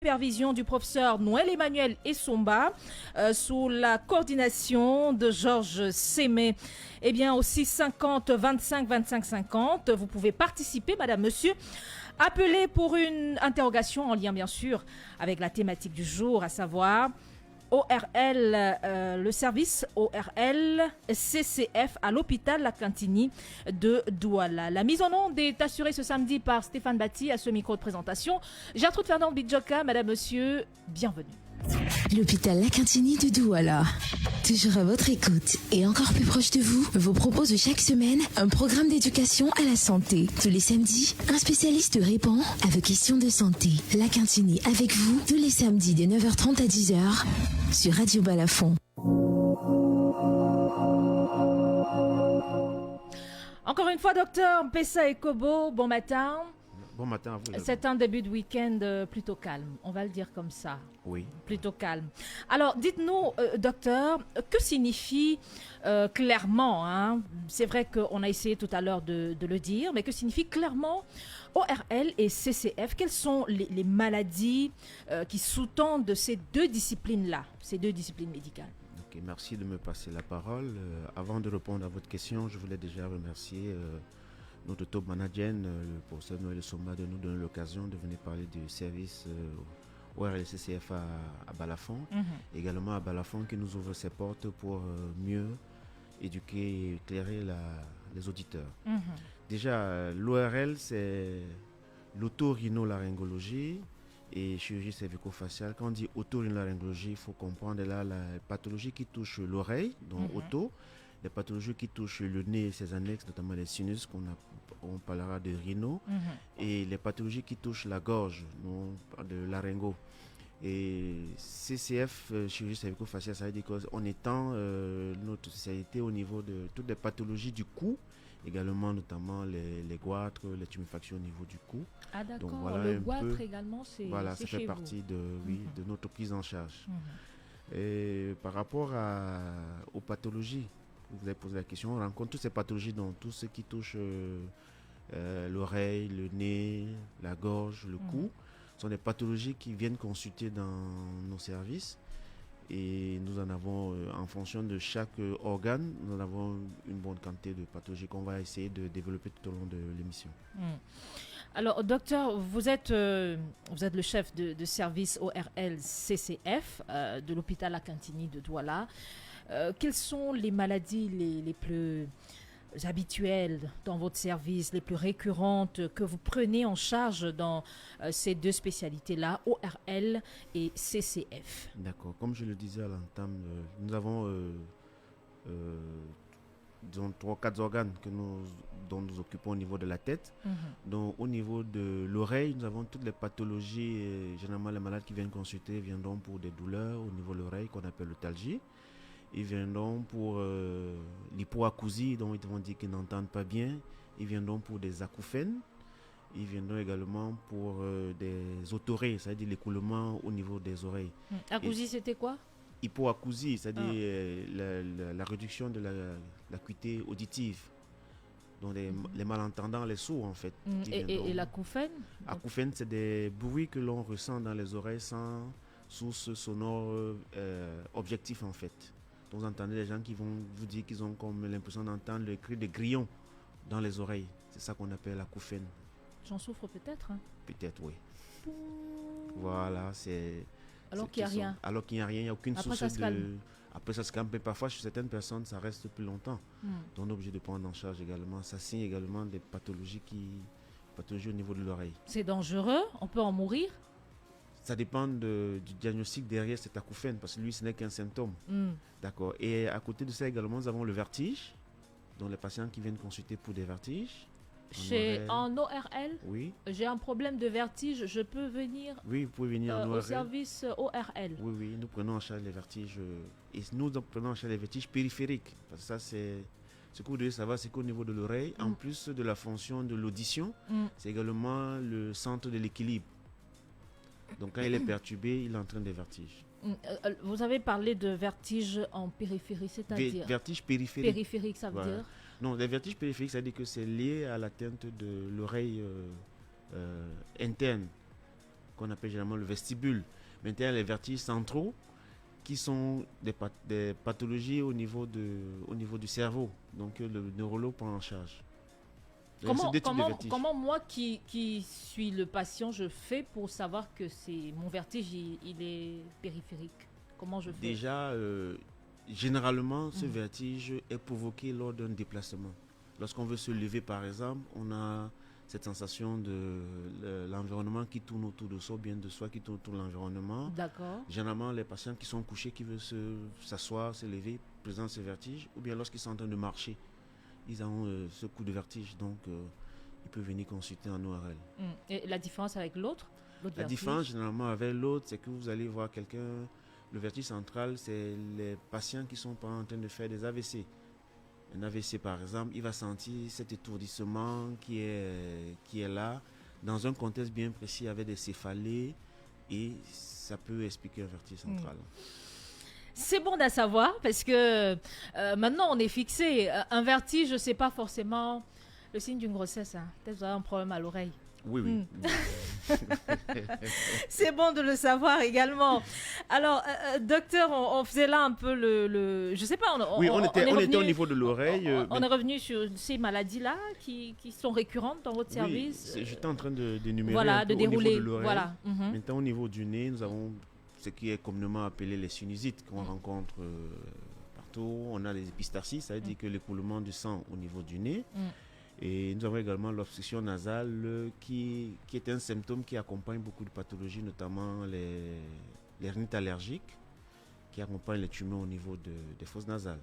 supervision du professeur Noël Emmanuel Essomba, sous la coordination de Georges Sémé. Eh bien, aussi 50 25 25 50, vous pouvez participer, madame, monsieur. Appelez pour une interrogation en lien, bien sûr, avec la thématique du jour, à savoir ORL, le service ORL CCF à l'hôpital La Cantini de Douala. La mise en onde est assurée ce samedi par Stéphane Batti à ce micro de présentation. Gertrude Fernand Bidjoka, madame, monsieur, bienvenue. L'hôpital La Cantini de Douala, toujours à votre écoute et encore plus proche de vous, vous propose chaque semaine un programme d'éducation à la santé. Tous les samedis, un spécialiste répond à vos questions de santé. La Cantini avec vous tous les samedis de 9h30 à 10h sur Radio Balafon. Encore une fois, docteur Mpessa Ekobo, bon matin. Bon matin à vous. C'est un début de week-end plutôt calme, on va le dire comme ça. Oui. Plutôt calme. Alors, dites-nous, docteur, que signifie clairement, hein, c'est vrai qu'on a essayé tout à l'heure de le dire, mais que signifie clairement ORL et CCF? Quelles sont les maladies qui sous-tendent ces deux disciplines-là, ces deux disciplines médicales? Ok, merci de me passer la parole. Avant de répondre à votre question, je voulais déjà remercier notre top manager, le professeur Noël Essomba, de nous donner l'occasion de venir parler du service ORL-CCF à Balafon. Également à Balafon qui nous ouvre ses portes pour mieux éduquer et éclairer les auditeurs. Déjà, l'ORL, c'est l'otorhinolaryngologie et chirurgie cervico-faciale. Quand on dit otorhinolaryngologie, il faut comprendre là la pathologie qui touche l'oreille, donc auto. Les pathologies qui touchent le nez et ses annexes, notamment les sinus, on parlera de rhino, et les pathologies qui touchent la gorge, de laryngo. Et CCF, chirurgie cervico-faciale, ça veut dire qu'on étend notre spécialité au niveau de toutes les pathologies du cou, également notamment les goitres, les tumefactions au niveau du cou. Ah d'accord, donc, voilà le goitre également, c'est voilà, ça chez fait vous. partie de notre prise en charge. Et par rapport aux pathologies, vous avez posé la question, on rencontre toutes ces pathologies dans tout ce qui touche l'oreille, le nez, la gorge, le cou. Ce sont des pathologies qui viennent consulter dans nos services et nous en avons, en fonction de chaque organe, nous en avons une bonne quantité de pathologies qu'on va essayer de développer tout au long de l'émission. Alors, docteur, vous êtes le chef de service ORL-CCF de l'hôpital La Cantini de Douala. Quelles sont les maladies les plus habituelles dans votre service, les plus récurrentes que vous prenez en charge dans ces deux spécialités-là, ORL et CCF? D'accord. Comme je le disais à l'entame, nous avons disons 3-4 organes dont nous occupons au niveau de la tête. Donc au niveau de l'oreille, nous avons toutes les pathologies, généralement les malades qui viennent consulter viendront pour des douleurs au niveau de l'oreille qu'on appelle l'otalgie. Ils viendront pour l'hypoacousie, dont ils vont dire qu'ils n'entendent pas bien. Ils viendront pour des acouphènes. Ils viendront également pour des otorrhées, c'est-à-dire l'écoulement au niveau des oreilles. Acousie, c'était quoi? Hypoacousie, c'est-à-dire la réduction de l'acuité auditive. Donc les malentendants, les sourds en fait. Et l'acouphène? Acouphène, c'est des bruits que l'on ressent dans les oreilles sans source sonore objectif en fait. Donc, vous entendez les gens qui vont vous dire qu'ils ont comme l'impression d'entendre le cri des grillons dans les oreilles. C'est ça qu'on appelle l'acouphène. J'en souffre peut-être, hein? Peut-être, oui. Voilà, c'est... Alors qu'il n'y a rien. Alors qu'il n'y a rien, il n'y a aucune Après, source ça se calme. Après, ça se calme. Mais parfois, chez certaines personnes, ça reste plus longtemps. Donc, on est obligé de prendre en charge également. Ça signe également des pathologies au niveau de l'oreille. C'est dangereux? On peut en mourir? Ça dépend du diagnostic derrière cet acouphène, parce que lui, ce n'est qu'un symptôme. D'accord. Et à côté de ça également, nous avons le vertige. Donc, les patients qui viennent consulter pour des vertiges. En ORL, oui. J'ai un problème de vertige, je peux venir oui, vous pouvez venir en au ORL. service ORL. Oui, oui, nous prenons en charge les vertiges. Et nous prenons en charge les vertiges périphériques. Parce que ça, c'est... Ce que vous devez savoir, c'est qu'au niveau de l'oreille, en plus de la fonction de l'audition, c'est également le centre de l'équilibre. Donc quand il est perturbé, il entraîne des vertiges. Vous avez parlé de vertige en périphérie, c'est-à-dire vertige périphérique. Périphérique, ça veut dire Non, les vertiges périphériques, ça veut dire que c'est lié à l'atteinte de l'oreille interne. qu'on appelle généralement le vestibule. Maintenant, il y a les vertiges centraux qui sont des pathologies au niveau du cerveau. Donc, le neurologue prend en charge. Comment moi qui suis le patient, je fais pour savoir que mon vertige, il est périphérique? Comment je fais? Déjà, généralement, ce vertige est provoqué lors d'un déplacement. Lorsqu'on veut se lever, par exemple, on a cette sensation de l'environnement qui tourne autour de soi, ou bien de soi qui tourne autour de l'environnement. D'accord. Généralement, les patients qui sont couchés, qui veulent s'asseoir, se lever, présentent ce vertige, ou bien lorsqu'ils sont en train de marcher, ils ont ce coup de vertige. Donc, ils peuvent venir consulter en ORL. Et la différence avec l'autre La différence, généralement, avec l'autre, c'est que vous allez voir quelqu'un. Le vertige central, c'est les patients qui sont en train de faire des AVC. Un AVC, par exemple, il va sentir cet étourdissement qui est là, dans un contexte bien précis avec des céphalées, et ça peut expliquer un vertige central. C'est bon à savoir, parce que maintenant, on est fixé. Un vertige, c'est pas forcément le signe d'une grossesse. Hein. Peut-être que vous avez un problème à l'oreille. Oui. C'est bon de le savoir également. Alors, docteur, on faisait là un peu je sais pas. On était au niveau de l'oreille. On est revenu sur ces maladies-là qui sont récurrentes dans votre service. J'étais en train d'énumérer de dérouler. Au niveau de l'oreille. Voilà. Maintenant, au niveau du nez, nous avons ce qui est communément appelé les sinusites qu'on rencontre partout. On a les épistaxis, ça veut dire que l'écoulement du sang au niveau du nez. Et nous avons également l'obstruction nasale qui est un symptôme qui accompagne beaucoup de pathologies, notamment les rhinites allergiques, qui accompagnent les tumeurs au niveau des fosses nasales.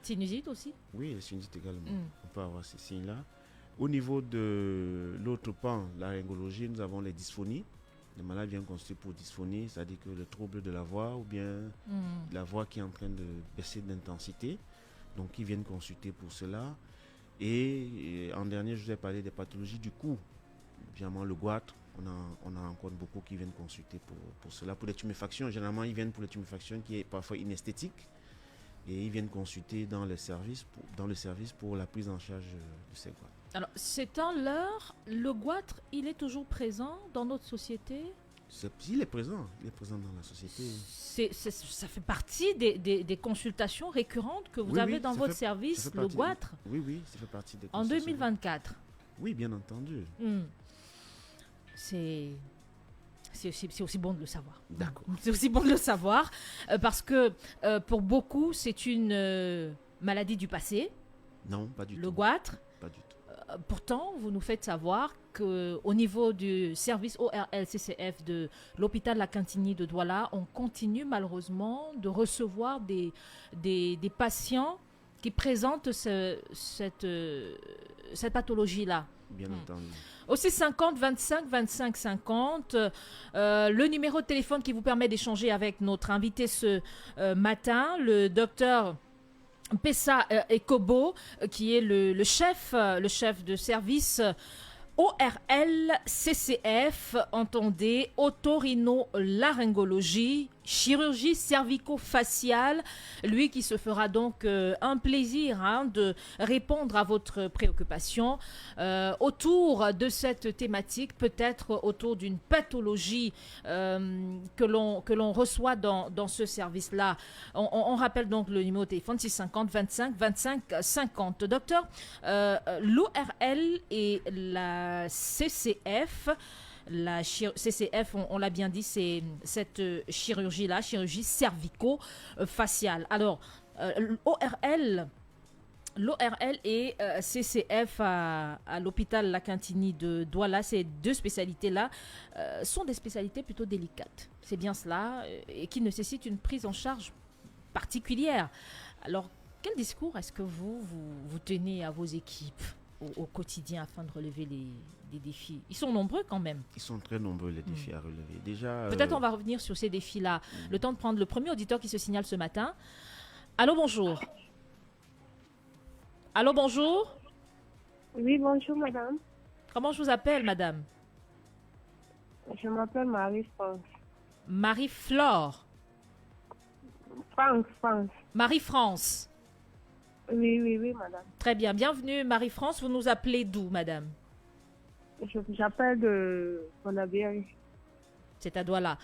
Sinusite aussi? Oui, les sinusites également. On peut avoir ces signes-là. Au niveau de l'autre pan, la laryngologie, nous avons les dysphonies. Les malades viennent consulter pour dysphonie, c'est-à-dire que le trouble de la voix ou bien la voix qui est en train de baisser d'intensité. Donc, ils viennent consulter pour cela. Et en dernier, je vous ai parlé des pathologies du cou. Évidemment, le goitre, on a encore beaucoup qui viennent consulter pour cela. Pour les tuméfactions, généralement, ils viennent pour les tuméfactions qui est parfois inesthétique. Et ils viennent consulter dans le service pour la prise en charge de ces goitres. Alors, c'est en l'heure, le goitre, il est toujours présent dans notre société? Il est présent dans la société. Ça fait partie des consultations récurrentes que vous avez dans votre service, le goitre? Oui, ça fait partie des consultations. En 2024? Oui, bien entendu. C'est aussi bon de le savoir. D'accord. C'est aussi bon de le savoir parce que pour beaucoup, c'est une maladie du passé. Non, pas du tout. Le goitre. Pas du tout. Pourtant, vous nous faites savoir qu'au niveau du service ORL-CCF de l'hôpital La Cantigny de Douala, on continue malheureusement de recevoir des patients qui présentent cette pathologie-là. Bien entendu. Aussi 50 25 25 50, le numéro de téléphone qui vous permet d'échanger avec notre invité ce matin, le docteur Pessa Ekobo, qui est le chef de service ORL-CCF, entendez, otorhinolaryngologie, chirurgie cervico-faciale. Lui qui se fera donc un plaisir de répondre à votre préoccupation autour de cette thématique, peut-être autour d'une pathologie que l'on reçoit dans ce service-là. On rappelle donc le numéro de téléphone 650 25 25 50. Docteur, l'ORL et la CCF. La CCF, on l'a bien dit, c'est cette chirurgie-là, chirurgie cervico-faciale. Alors, l'ORL et CCF à l'hôpital La Cantigny de Douala, ces deux spécialités-là sont des spécialités plutôt délicates. C'est bien cela, et qui nécessitent une prise en charge particulière. Alors, quel discours est-ce que vous tenez à vos équipes au quotidien afin de relever les défis? Ils sont nombreux quand même. Ils sont très nombreux les défis à relever. Déjà, peut-être on va revenir sur ces défis-là. Le temps de prendre le premier auditeur qui se signale ce matin. Allô, bonjour. Allô, bonjour. Oui, bonjour madame. Comment je vous appelle, madame? Je m'appelle Marie-France. Marie-Flore. France. Marie-France. Oui, madame. Très bien. Bienvenue, Marie-France. Vous nous appelez d'où, madame? J'appelle de Bonabéry. C'est à Douala.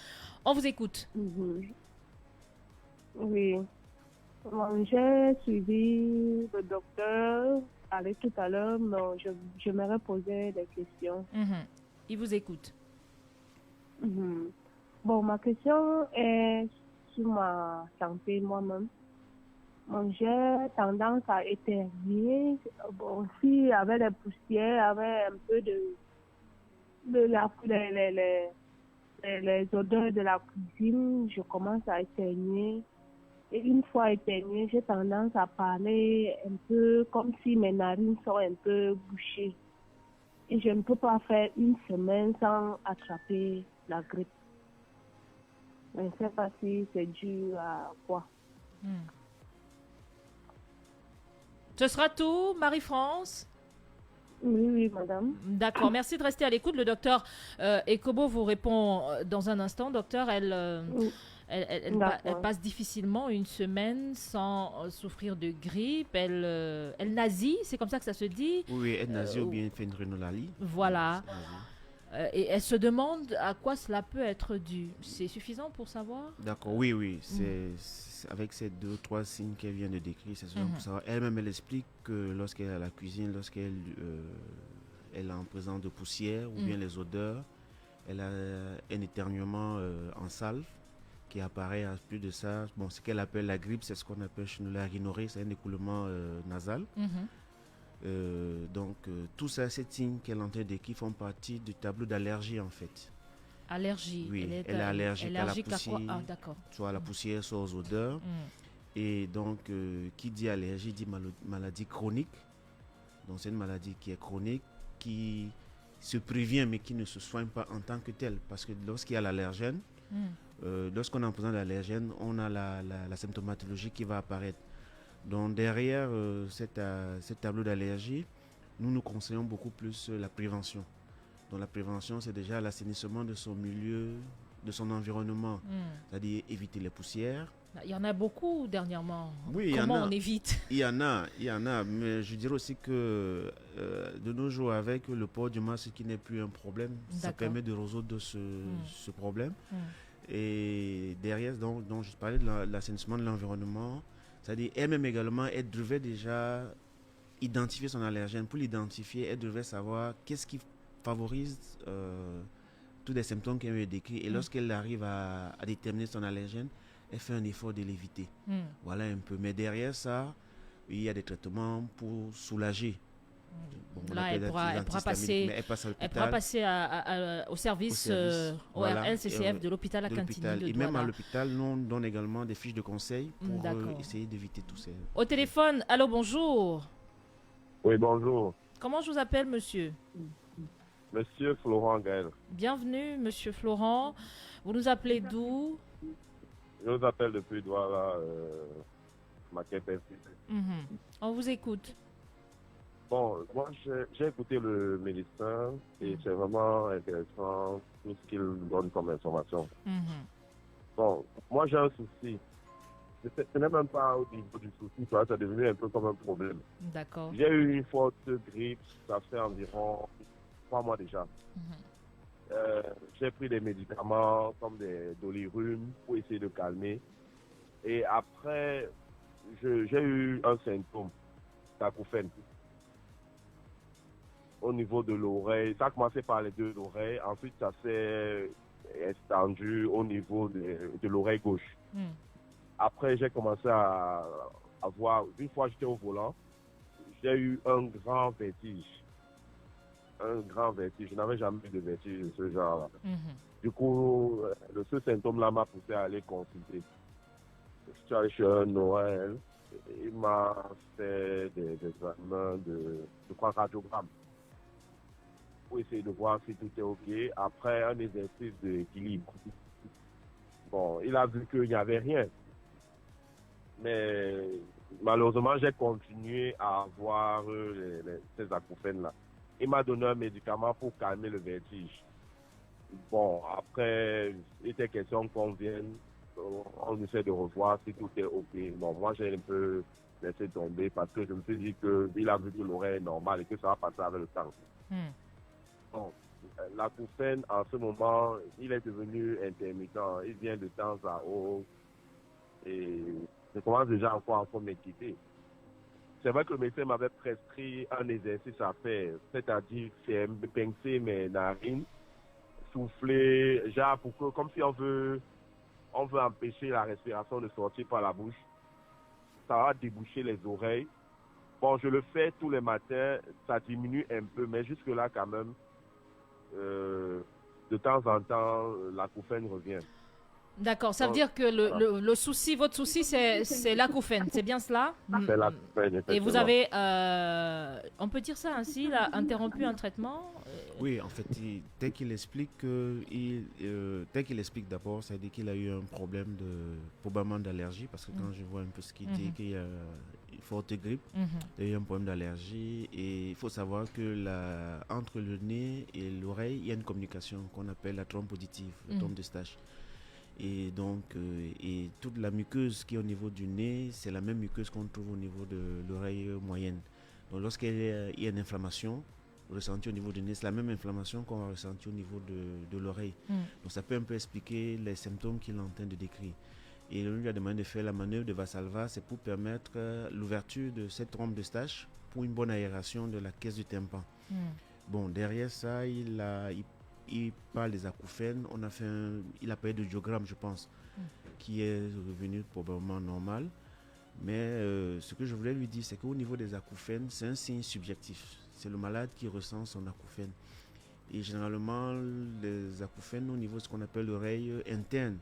On vous écoute. Oui. Bon, j'ai suivi le docteur allez tout à l'heure, mais j'aimerais poser des questions. Il vous écoute. Bon, ma question est sur ma santé moi-même. Bon, j'ai tendance à éternuer. Bon, aussi, avec les poussières, avec un peu de les odeurs de la cuisine, je commence à éternuer. Et une fois éternuée, j'ai tendance à parler un peu comme si mes narines sont un peu bouchées. Et je ne peux pas faire une semaine sans attraper la grippe. Je ne sais pas si c'est dû à quoi. Ce sera tout, Marie-France? Oui, madame. D'accord, merci de rester à l'écoute. Le docteur Ekobo vous répond dans un instant. Docteur, elle passe difficilement une semaine sans souffrir de grippe. Elle nasie, c'est comme ça que ça se dit? Oui, elle nasie ou bien elle fait une rhinolalie. Voilà. Et elle se demande à quoi cela peut être dû. C'est suffisant pour savoir? D'accord, oui. C'est avec ces 2 ou 3 signes qu'elle vient de décrire, c'est suffisant pour savoir. Elle-même, elle explique que lorsqu'elle est à la cuisine, lorsqu'elle elle est en présence de poussière ou bien les odeurs, elle a un éternuement en salve qui apparaît. À plus de ça, bon, ce qu'elle appelle la grippe, c'est ce qu'on appelle chez nous la rhinorrhée, c'est un écoulement nasal. Donc, tout ça, ces signes qu'elle entend décrire font partie du tableau d'allergie en fait. Allergie. Oui, elle est allergique à la poussière, d'accord. soit à la poussière, soit aux odeurs. Et donc, qui dit allergie dit maladie chronique. Donc, c'est une maladie qui est chronique, qui se prévient mais qui ne se soigne pas en tant que telle. Parce que lorsqu'il y a l'allergène, lorsqu'on est en présence de l'allergène, on a la symptomatologie qui va apparaître. Donc derrière ce tableau d'allergie, nous conseillons beaucoup plus la prévention. Donc la prévention, c'est déjà l'assainissement de son milieu, de son environnement. C'est-à-dire éviter les poussières. Il y en a beaucoup dernièrement. Oui, comment on évite? Il y en a. Mais je dirais aussi que de nos jours, avec le port du masque qui n'est plus un problème, ça permet de résoudre ce problème. Et derrière, donc je parlais de l'assainissement de l'environnement. C'est-à-dire, elle-même également, elle devait déjà identifier son allergène. Pour l'identifier, elle devait savoir qu'est-ce qui favorise tous les symptômes qu'elle a décrits. Et lorsqu'elle arrive à déterminer son allergène, elle fait un effort de l'éviter. Voilà un peu. Mais derrière ça, il y a des traitements pour soulager. Bon, là, elle pourra passer au service RLCCF de l'hôpital à Cantini de Et même à l'hôpital, nous on donne également des fiches de conseils pour essayer d'éviter tout ça. Au téléphone, allô, bonjour. Oui, bonjour. Comment je vous appelle, monsieur? Monsieur Florent Gaël. Bienvenue, monsieur Florent. Vous nous appelez d'où? Je vous appelle depuis Douala, Maquette. On vous écoute. Bon, moi j'ai écouté le médecin et c'est vraiment intéressant tout ce qu'il donne comme information. Bon, moi j'ai un souci. Ce n'est même pas au niveau du souci, ça est devenu un peu comme un problème. D'accord. J'ai eu une forte grippe, ça fait environ 3 mois déjà. J'ai pris des médicaments comme des dolirum pour essayer de calmer. Et après, j'ai eu un symptôme, l'acouphène. Au niveau de l'oreille, ça a commencé par les 2 oreilles, ensuite ça s'est étendu au niveau de l'oreille gauche. Après, j'ai commencé à avoir, une fois j'étais au volant, j'ai eu un grand vertige. Je n'avais jamais eu de vertige de ce genre-là. Du coup, ce symptôme-là m'a poussé à aller consulter. Je suis allé chez un ORL, il m'a fait des examens de radiogramme pour essayer de voir si tout est OK. Après, un exercice d'équilibre. Bon, il a vu qu'il n'y avait rien. Mais malheureusement, j'ai continué à avoir ces acouphènes-là. Il m'a donné un médicament pour calmer le vertige. Bon, après, il était question qu'on vienne, on essaie de revoir si tout est OK. Bon, moi, j'ai un peu laissé tomber parce que je me suis dit qu'il a vu que l'oreille est normale et que ça va passer avec le temps. Bon, l'acouphène, en ce moment, il est devenu intermittent. Il vient de temps à autre. Et je commence déjà à m'inquiéter. C'est vrai que le médecin m'avait prescrit un exercice à faire, c'est-à-dire pincer mes narines, souffler, genre pour que, comme si on veut empêcher la respiration de sortir par la bouche. Ça va déboucher les oreilles. Bon, je le fais tous les matins, ça diminue un peu, mais jusque-là, quand même, de temps en temps, l'acouphène revient. D'accord, ça veut dire que le souci, votre souci, c'est l'acouphène, c'est bien cela? C'est l'acouphène, effectivement. Et vous avez, on peut dire ça ainsi, il a interrompu un traitement? Oui, en fait, dès qu'il explique d'abord, ça veut dire qu'il a eu un problème probablement d'allergie, parce que quand je vois un peu ce qu'il dit, qu'il y a une forte grippe, il y a eu un problème d'allergie, et il faut savoir que entre le nez et l'oreille, il y a une communication qu'on appelle la trompe auditive, la trompe d'Eustache. Et donc, et toute la muqueuse qui est au niveau du nez, c'est la même muqueuse qu'on trouve au niveau de l'oreille moyenne. Donc, lorsqu'il y a une inflammation ressentie au niveau du nez, c'est la même inflammation qu'on va ressentir au niveau de l'oreille. Donc, ça peut un peu expliquer les symptômes qu'il est en train de décrire. Et on lui a demandé de faire la manœuvre de Valsalva, c'est pour permettre l'ouverture de cette trompe d'Eustache pour une bonne aération de la caisse du tympan. Bon, derrière ça, il parle des acouphènes. Il a parlé de diogramme, je pense, qui est revenu probablement normal. Mais ce que je voulais lui dire, c'est qu'au niveau des acouphènes, c'est un signe subjectif. C'est le malade qui ressent son acouphène. Et généralement, les acouphènes, au niveau de ce qu'on appelle l'oreille interne,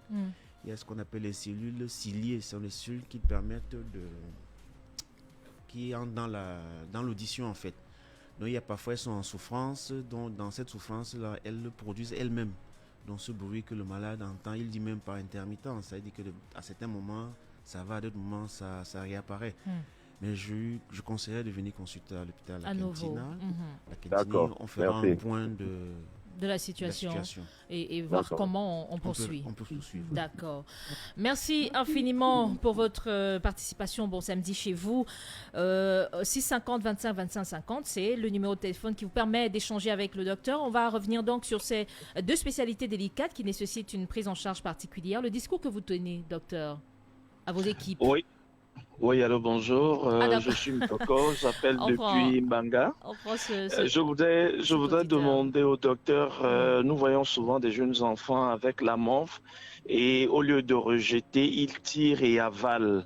il y a ce qu'on appelle les cellules ciliées. Ce sont les cellules qui permettent qui entrent dans l'audition, en fait. Donc, parfois, elles sont en souffrance. Donc, dans cette souffrance-là, elles le produisent elles-mêmes. Donc, ce bruit que le malade entend, il dit même par intermittence. Ça veut dire qu'à certains moments, ça va, à d'autres moments, ça réapparaît. Mais je conseillerais de venir consulter à l'hôpital La Quintina. La Quintina, on fera un point de la situation. Et voir comment on poursuit. On peut poursuivre. D'accord. Merci infiniment pour votre participation Bon Samedi chez vous. 650 25 25 50, c'est le numéro de téléphone qui vous permet d'échanger avec le docteur. On va revenir donc sur ces deux spécialités délicates qui nécessitent une prise en charge particulière. Le discours que vous tenez, docteur, à vos équipes. Oui, allô, bonjour. Je suis Mtoko, j'appelle depuis Mbanga. Je voudrais demander au docteur, nous voyons souvent des jeunes enfants avec la morphe et au lieu de rejeter, ils tirent et avalent.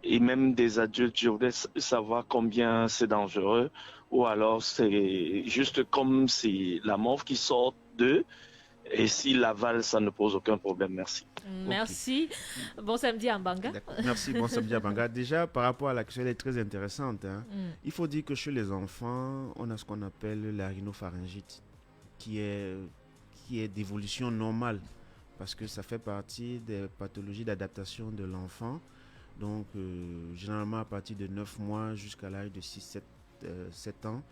Et même des adultes, je voudrais savoir combien c'est dangereux ou alors c'est juste comme si la morphe qui sort d'eux. Et s'il avale, ça ne pose aucun problème. Merci. Merci. Bon samedi à Mbanga. Merci, bon samedi à Mbanga. Déjà, par rapport à la question, elle est très intéressante. Il faut dire que chez les enfants, on a ce qu'on appelle la rhinopharyngite, qui est d'évolution normale, parce que ça fait partie des pathologies d'adaptation de l'enfant. Donc, généralement, à partir de 9 mois jusqu'à l'âge de 6-7 ans,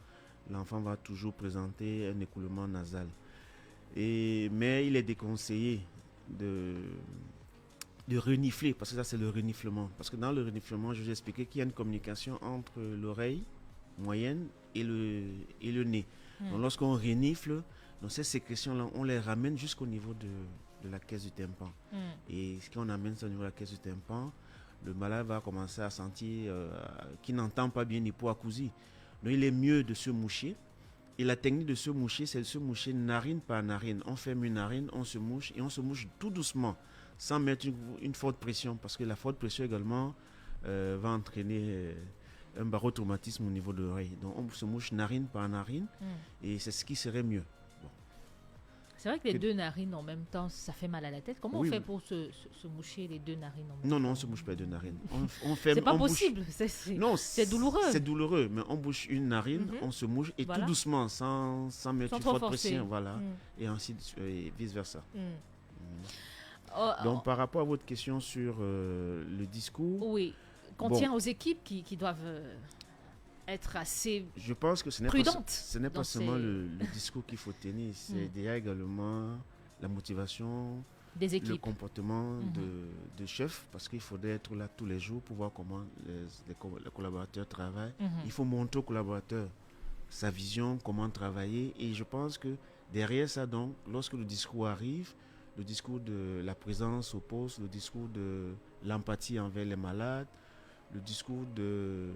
l'enfant va toujours présenter un écoulement nasal. Mais il est déconseillé de renifler, parce que ça c'est le reniflement. Parce que dans le reniflement, je vous ai expliqué qu'il y a une communication entre l'oreille moyenne et le nez. Donc lorsqu'on renifle, donc ces sécrétions-là, on les ramène jusqu'au niveau de la caisse du tympan. Et ce qu'on amène ça au niveau de la caisse du tympan, le malade va commencer à sentir qu'il n'entend pas bien l'hypoacousie. Donc il est mieux de se moucher. Et la technique de se moucher, c'est de se moucher narine par narine. On ferme une narine, on se mouche et on se mouche tout doucement, sans mettre une forte pression, parce que la forte pression également va entraîner un barotraumatisme au niveau de l'oreille. Donc on se mouche narine par narine et c'est ce qui serait mieux. Bon. C'est vrai que les deux narines en même temps, ça fait mal à la tête. Comment on fait pour se moucher les deux narines en même temps? Non, on ne se mouche pas les deux narines. C'est pas possible. C'est douloureux. C'est douloureux, mais on bouche une narine, on se mouche et tout doucement, sans mettre une forte pression. Voilà. Et ainsi et vice-versa. Donc, par rapport à votre question sur le discours... Oui, qu'on tient aux équipes qui doivent... être assez prudente. Je pense que ce n'est pas seulement le discours qu'il faut tenir, c'est déjà également la motivation, des équipes, le comportement de chef, parce qu'il faudrait être là tous les jours pour voir comment les collaborateurs travaillent. Il faut montrer aux collaborateurs sa vision, comment travailler, et je pense que Derrière ça, donc, lorsque le discours arrive, le discours de la présence au poste, le discours de l'empathie envers les malades, le discours de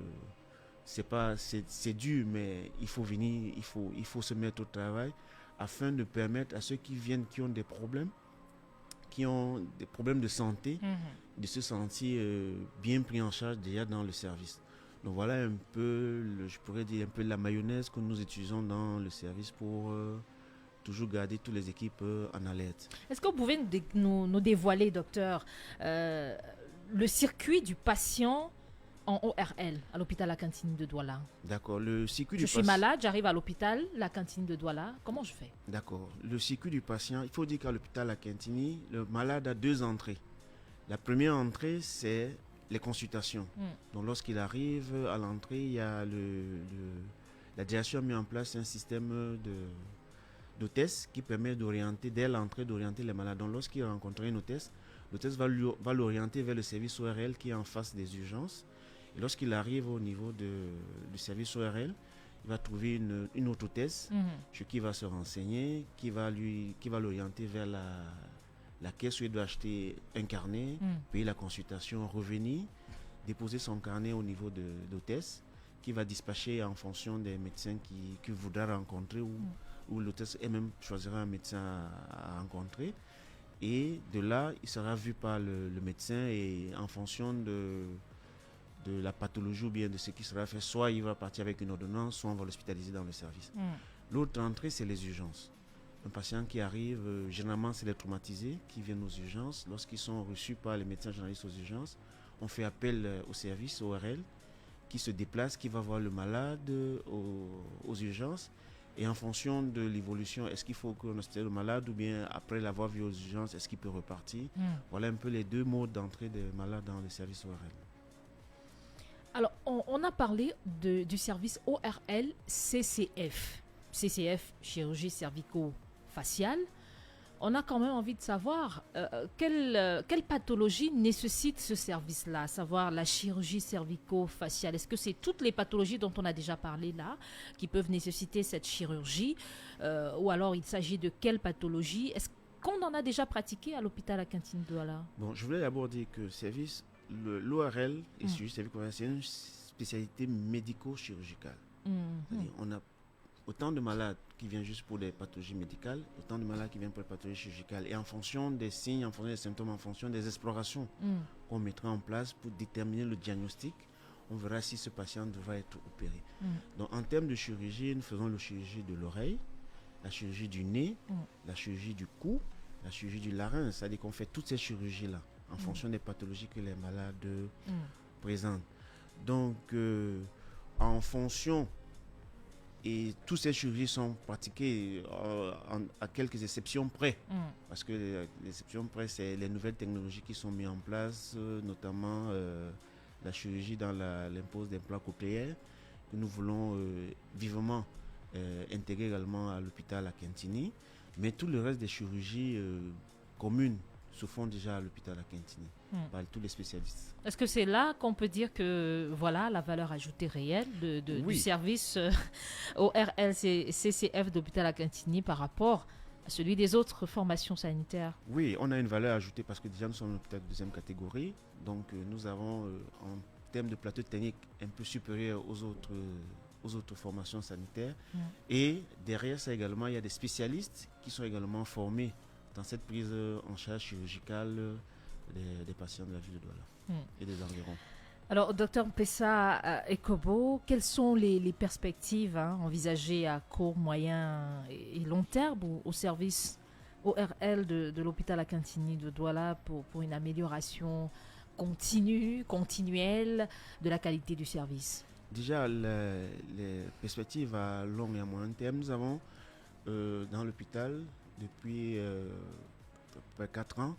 c'est dur, mais il faut venir, il faut se mettre au travail afin de permettre à ceux qui viennent, qui ont des problèmes de santé, de se sentir bien pris en charge déjà dans le service. Donc voilà un peu, je pourrais dire un peu la mayonnaise que nous utilisons dans le service pour toujours garder toutes les équipes en alerte. Est-ce que vous pouvez nous dévoiler, docteur, le circuit du patient en ORL à l'hôpital La Cantine de Douala? D'accord. Le circuit je suis malade, j'arrive à l'hôpital La Cantine de Douala. Comment je fais? D'accord. Le circuit du patient, il faut dire qu'à l'hôpital La Cantine, le malade a 2 entrées. La première entrée, c'est les consultations. Donc lorsqu'il arrive à l'entrée, il y a la direction a mis en place un système d'hôtesse qui permet d'orienter, dès l'entrée, d'orienter les malades. Donc lorsqu'il rencontre une hôtesse, l'hôtesse va l'orienter vers le service ORL qui est en face des urgences. Et lorsqu'il arrive au niveau du service ORL, il va trouver une autre hôtesse sur qui il va se renseigner, qui va l'orienter vers la caisse où il doit acheter un carnet, payer la consultation, revenir, déposer son carnet au niveau de l'hôtesse, qui va dispatcher en fonction des médecins qu'il voudra rencontrer ou l'hôtesse elle-même choisira un médecin à rencontrer. Et de là, il sera vu par le médecin et en fonction de la pathologie ou bien de ce qui sera fait, soit il va partir avec une ordonnance, soit on va l'hospitaliser dans le service. L'autre entrée, c'est les urgences. Un patient qui arrive, généralement c'est les traumatisés qui viennent aux urgences. Lorsqu'ils sont reçus par les médecins généralistes aux urgences, on fait appel au service ORL qui se déplace, qui va voir le malade aux urgences. Et en fonction de l'évolution, est-ce qu'il faut qu'on hospitalise le malade ou bien après l'avoir vu aux urgences, est-ce qu'il peut repartir? Voilà un peu les 2 modes d'entrée des malades dans le service ORL. Alors, on a parlé du service ORL CCF. CCF, chirurgie cervico-faciale. On a quand même envie de savoir quelle pathologie nécessite ce service-là, à savoir la chirurgie cervico-faciale. Est-ce que c'est toutes les pathologies dont on a déjà parlé là qui peuvent nécessiter cette chirurgie ou alors il s'agit de quelle pathologie? Est-ce qu'on en a déjà pratiqué à l'hôpital La Cantine de Douala? Bon, je voulais d'abord dire que l'ORL et chirurgie cervico-faciale, c'est une spécialité médico-chirurgicale. C'est-à-dire, on a autant de malades qui viennent juste pour des pathologies médicales, autant de malades qui viennent pour des pathologies chirurgicales. Et en fonction des signes, en fonction des symptômes, en fonction des explorations qu'on mettra en place pour déterminer le diagnostic, on verra si ce patient devra être opéré. Donc en termes de chirurgie, nous faisons la chirurgie de l'oreille, la chirurgie du nez, la chirurgie du cou, la chirurgie du larynx. C'est-à-dire qu'on fait toutes ces chirurgies-là en fonction des pathologies que les malades présentent. Donc en fonction... Et toutes ces chirurgies sont pratiquées à quelques exceptions près. Parce que les exceptions près, c'est les nouvelles technologies qui sont mises en place, notamment la chirurgie dans l'impose d'implants cochléaires, que nous voulons vivement intégrer également à l'hôpital La Cantine. Mais tout le reste des chirurgies communes se font déjà à l'hôpital La Cantine par tous les spécialistes. Est-ce que c'est là qu'on peut dire que voilà la valeur ajoutée réelle du service ORL CCF d'hôpital La Cantine par rapport à celui des autres formations sanitaires? Oui, on a une valeur ajoutée parce que déjà nous sommes un hôpital de 2e catégorie, donc nous avons en termes de plateau technique un peu supérieur aux autres formations sanitaires. Et derrière ça également, il y a des spécialistes qui sont également formés dans cette prise en charge chirurgicale des patients de la ville de Douala et des environs. Alors, docteur Mpessa Ekobo, quelles sont les perspectives envisagées à court, moyen et long terme au service ORL de l'hôpital La Cantine de Douala pour une amélioration continuelle de la qualité du service? Déjà, les perspectives à long et à moyen terme, nous avons dans l'hôpital, depuis à peu près 4 ans,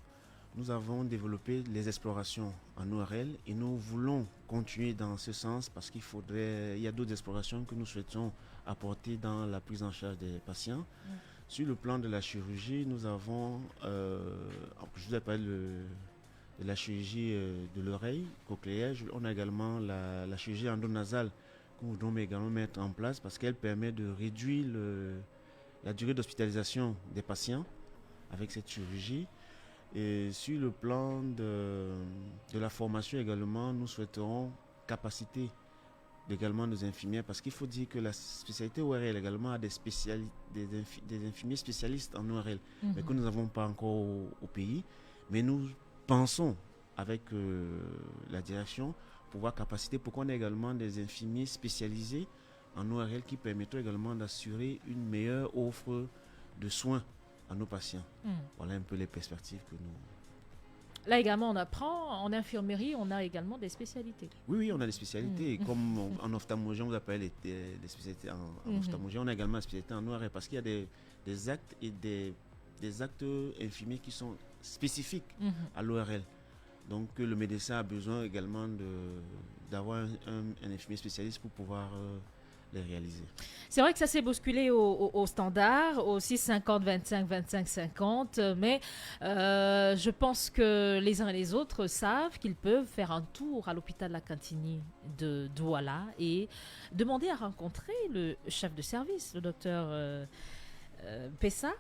nous avons développé les explorations en ORL et nous voulons continuer dans ce sens parce il y a d'autres explorations que nous souhaitons apporter dans la prise en charge des patients. Sur le plan de la chirurgie, nous avons, je vous ai parlé de la chirurgie de l'oreille cochléaire. On a également la chirurgie endonasale que nous voulons également mettre en place parce qu'elle permet de réduire la durée d'hospitalisation des patients avec cette chirurgie. Et sur le plan de la formation également, nous souhaiterons capaciter également nos infirmières, parce qu'il faut dire que la spécialité ORL également a des infirmiers spécialistes en ORL, mais que nous n'avons pas encore au pays. Mais nous pensons avec la direction pouvoir capaciter pour qu'on ait également des infirmiers spécialisés en ORL qui permettront également d'assurer une meilleure offre de soins à nos patients. Voilà un peu les perspectives que nous... Là également, on apprend, en infirmerie, on a également des spécialités. Oui, on a des spécialités. Comme en ophtalmologie, on vous appelle des spécialités en ophtalmologie, on a également des spécialités en ORL parce qu'il y a des actes et des actes infirmiers qui sont spécifiques à l'ORL. Donc le médecin a besoin également d'avoir un infirmier spécialiste pour pouvoir les réaliser. C'est vrai que ça s'est bousculé au standard, au 6-50, 25, 25-50, mais je pense que les uns et les autres savent qu'ils peuvent faire un tour à l'hôpital La Cantini de Douala et demander à rencontrer le chef de service, le docteur Pessa.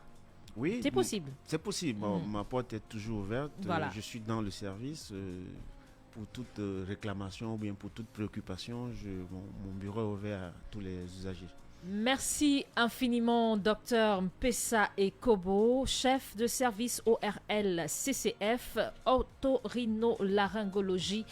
Oui, c'est possible. C'est possible. Bon, ma porte est toujours ouverte. Voilà. Je suis dans le service. Pour toute réclamation ou bien pour toute préoccupation, mon bureau est ouvert à tous les usagers. Merci infiniment, Dr Pessa Ekobo, chef de service ORL CCF, otorhinolaryngologie,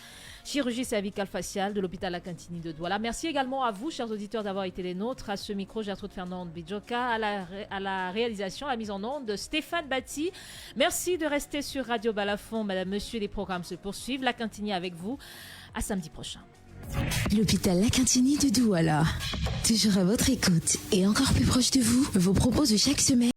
chirurgie cervicale faciale de l'hôpital La Cantini de Douala. Merci également à vous, chers auditeurs, d'avoir été les nôtres. À ce micro, Gertrude Fernande Bidjoka, à la réalisation, à la mise en onde de Stéphane Batti. Merci de rester sur Radio Balafon. Madame, monsieur, les programmes se poursuivent. La Cantini avec vous. À samedi prochain. L'hôpital La Cantini de Douala. Toujours à votre écoute et encore plus proche de vous, vous propose chaque semaine